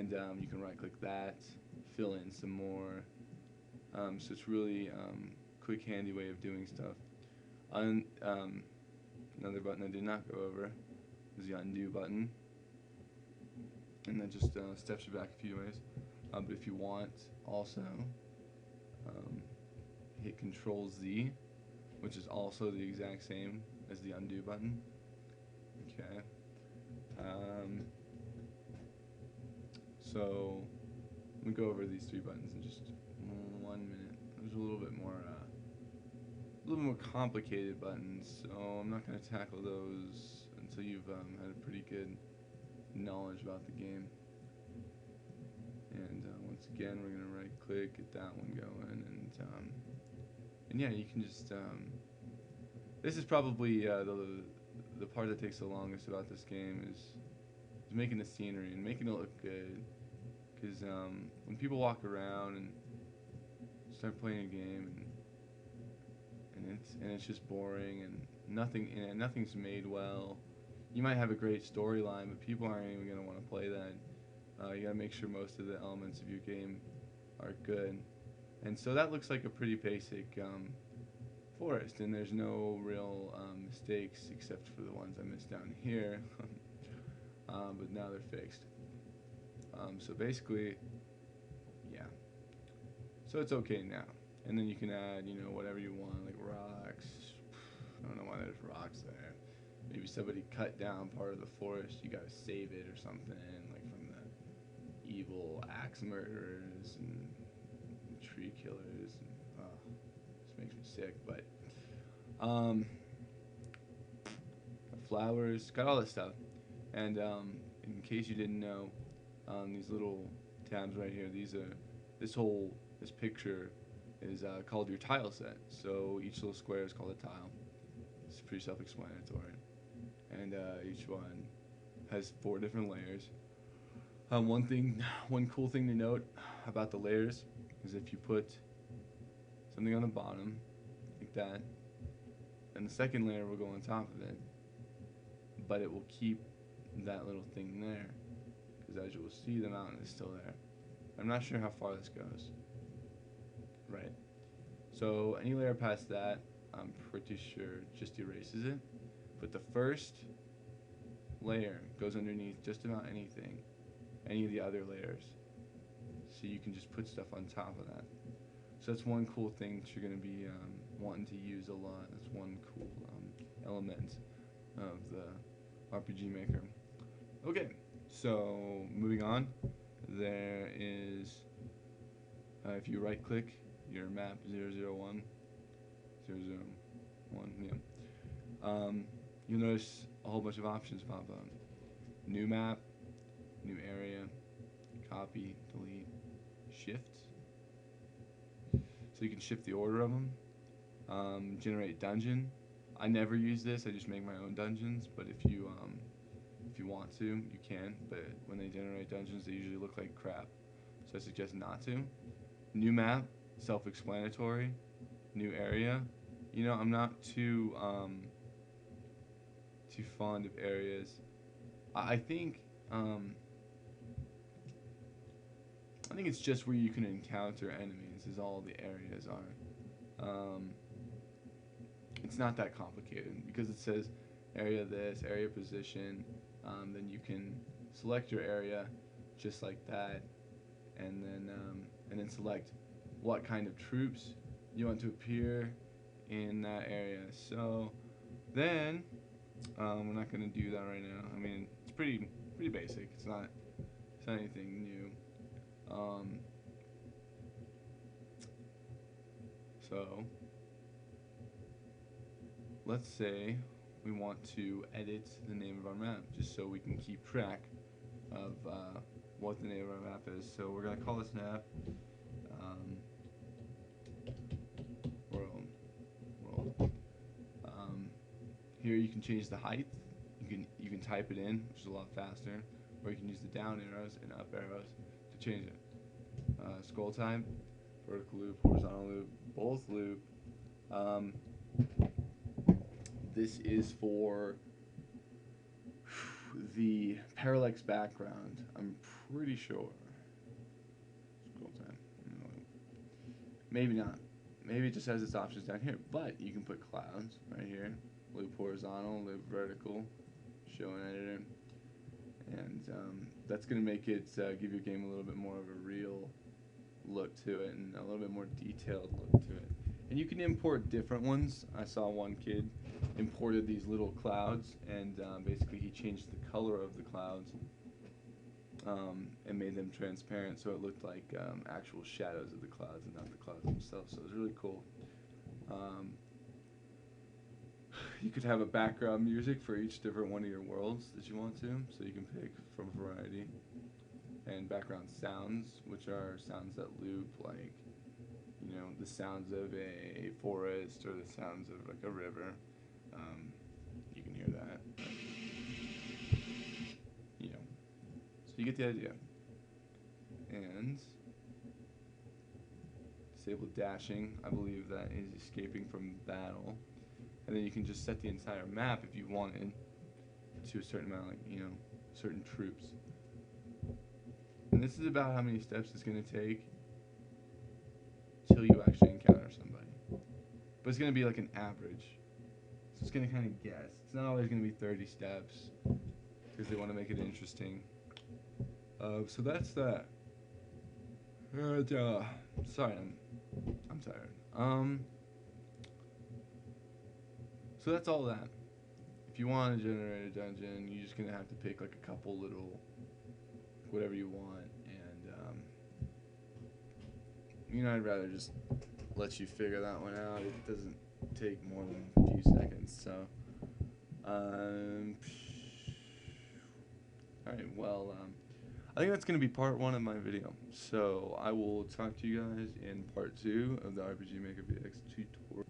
and you can right click that, fill in some more. So it's really quick, handy way of doing stuff. Another button I did not go over is the undo button, and that just steps you back a few ways. But if you want, also hit Control Z, which is also the exact same as the undo button. Okay. So let me go over these three buttons in just 1 minute. There's a little bit more complicated buttons, so I'm not going to tackle those until you've had a pretty good knowledge about the game. And once again, we're going to right click, get that one going, and yeah, you can just this is probably the part that takes the longest about this game is making the scenery and making it look good. Because when people walk around and start playing a game and it's just boring and nothing's made well, you might have a great storyline, but people aren't even gonna want to play that. You gotta make sure most of the elements of your game are good, and so that looks like a pretty basic forest, and there's no real mistakes except for the ones I missed down here. But now they're fixed. So basically, yeah. So it's okay now. And then you can add, whatever you want, like rocks. I don't know why there's rocks there. Maybe somebody cut down part of the forest. You gotta save it or something, like from the evil axe murderers and tree killers. And, this makes me sick, but flowers, got all this stuff. And in case you didn't know, these little tabs right here, this picture is called your tile set. So each little square is called a tile. It's pretty self-explanatory. And each one has 4 different layers. One cool thing to note about the layers is if you put something on the bottom, like that, and the second layer will go on top of it, but it will keep that little thing there, because as you will see, the mountain is still there. I'm not sure how far this goes. Right. So any layer past that, I'm pretty sure just erases it. But the first layer goes underneath just about anything, any of the other layers. So you can just put stuff on top of that. So that's one cool thing that you're going to be wanting to use a lot. That's one cool element of the RPG Maker. Okay, so moving on, there is, if you right click your map 001, yeah, you'll notice a whole bunch of options pop up. New map, new area, copy, delete, shift. So you can shift the order of them. Generate dungeon. I never use this, I just make my own dungeons, but if you want to, you can, but when they generate dungeons, they usually look like crap, so I suggest not to. New map, self-explanatory. New area. I'm not too fond of areas. I think it's just where you can encounter enemies is all the areas are. It's not that complicated because it says area this, area position, then you can select your area just like that, and then select what kind of troops you want to appear in that area. So then we're not going to do that right now. I mean, it's pretty basic. It's not anything new. So let's say we want to edit the name of our map just so we can keep track of what the name of our map is. So we're going to call this map world. Here you can change the height. You can type it in, which is a lot faster, or you can use the down arrows and up arrows to change it. Scroll time, vertical loop, horizontal loop, both loop. This is for the parallax background. I'm pretty sure. Scroll time. No. Maybe not. Maybe it just has its options down here. But you can put clouds right here. Loop horizontal, loop vertical, show and editor. And that's going to make it give your game a little bit more of a real look to it and a little bit more detailed look to it. And you can import different ones. I saw one kid imported these little clouds, and basically he changed the color of the clouds and made them transparent so it looked like actual shadows of the clouds and not the clouds themselves. So it was really cool. You could have a background music for each different one of your worlds that you want to, so you can pick from a variety. And background sounds, which are sounds that loop, like, you know, the sounds of a forest or the sounds of like a river. You can hear that. But, you know, so you get the idea. And disable dashing. I believe that is escaping from battle. And then you can just set the entire map if you wanted to a certain amount, like, you know, certain troops. And this is about how many steps it's going to take till you actually encounter somebody. But it's going to be like an average. So it's going to kind of guess. It's not always going to be 30 steps because they want to make it interesting. So that's that. And, sorry, I'm tired. So that's all that. If you want to generate a dungeon, you're just going to have to pick like a couple little whatever you want, and you know, I'd rather just let you figure that one out. It doesn't take more than a few seconds. So alright, well, I think that's going to be part 1 of my video. So I will talk to you guys in part 2 of the RPG Maker VX tutorial.